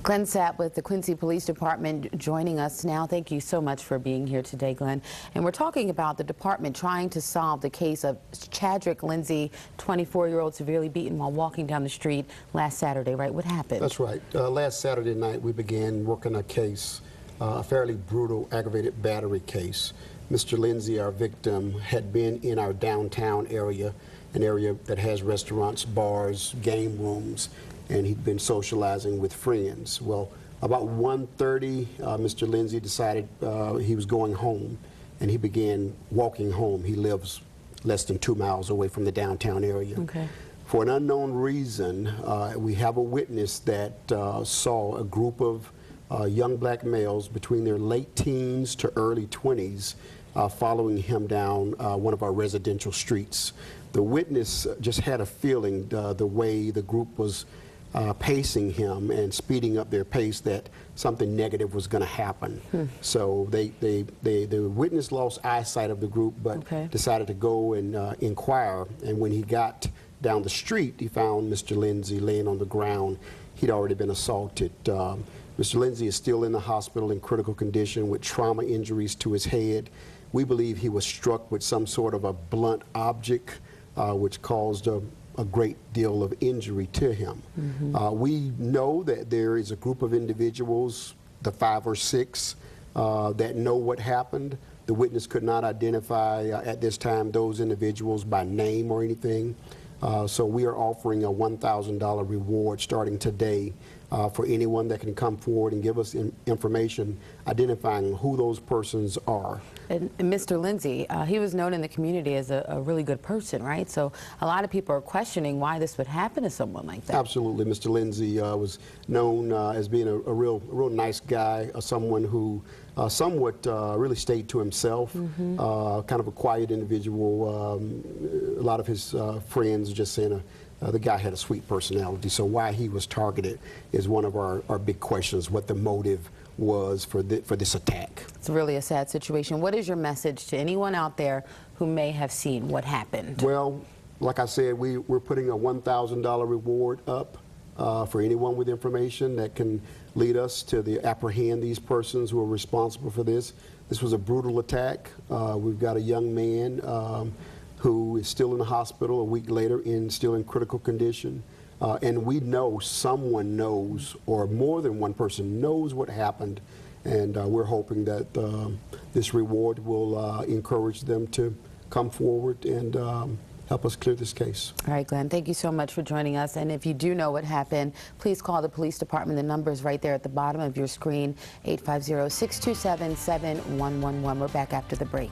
Glenn Sapp with the Quincy Police Department joining us now. Thank you so much for being here today, Glenn. And we're talking about the department trying to solve the case of Chadrick Lindsay, 24-year-old, severely beaten while walking down the street last Saturday, right? What happened? That's right. Last Saturday night, we began working a case, a fairly brutal aggravated battery case. Mr. Lindsay, our victim, had been in our downtown area, an area that has restaurants, bars, game rooms, and he'd been socializing with friends. Well, about 1:30, Mr. Lindsay decided he was going home, and he began walking home. He lives less than 2 miles away from the downtown area. Okay. For an unknown reason, we have a witness that saw a group of young black males between their late teens to early 20s following him down one of our residential streets. The witness just had a feeling the way the group was pacing him and speeding up their pace that something negative was going to happen. So the witness lost eyesight of the group, but decided to go and inquire. And when he got down the street, he found Mr. Lindsay laying on the ground. He'd already been assaulted. Mr. Lindsay is still in the hospital in critical condition with trauma injuries to his head. We believe he was struck with some sort of a blunt object, which caused a great deal of injury to him. We know that there is a group of individuals, the 5 or 6, that know what happened. The witness could not identify at this time those individuals by name or anything. So we are offering a $1,000 reward starting today for anyone that can come forward and give us information identifying who those persons are. And Mr. Lindsay, he was known in the community as a really good person, right? So a lot of people are questioning why this would happen to someone like that. Absolutely. Mr. Lindsay was known as being a real nice guy, someone who somewhat really stayed to himself, kind of a quiet individual. A lot of his friends just saying the guy had a sweet personality. So why he was targeted is one of our big questions, what the motive was for this attack. It's really a sad situation. What is your message to anyone out there who may have seen what happened? Well, like I said, we're putting a $1,000 reward up for anyone with information that can lead us to apprehend these persons who are responsible for this. This was a brutal attack. We've got a young man who is still in the hospital a week later still in critical condition. And we know someone knows, or more than one person knows what happened, and we're hoping that this reward will encourage them to come forward and help us clear this case. All right, Glenn, thank you so much for joining us. And if you do know what happened, please call the police department. The number is right there at the bottom of your screen, 850-627-7111. We're back after the break.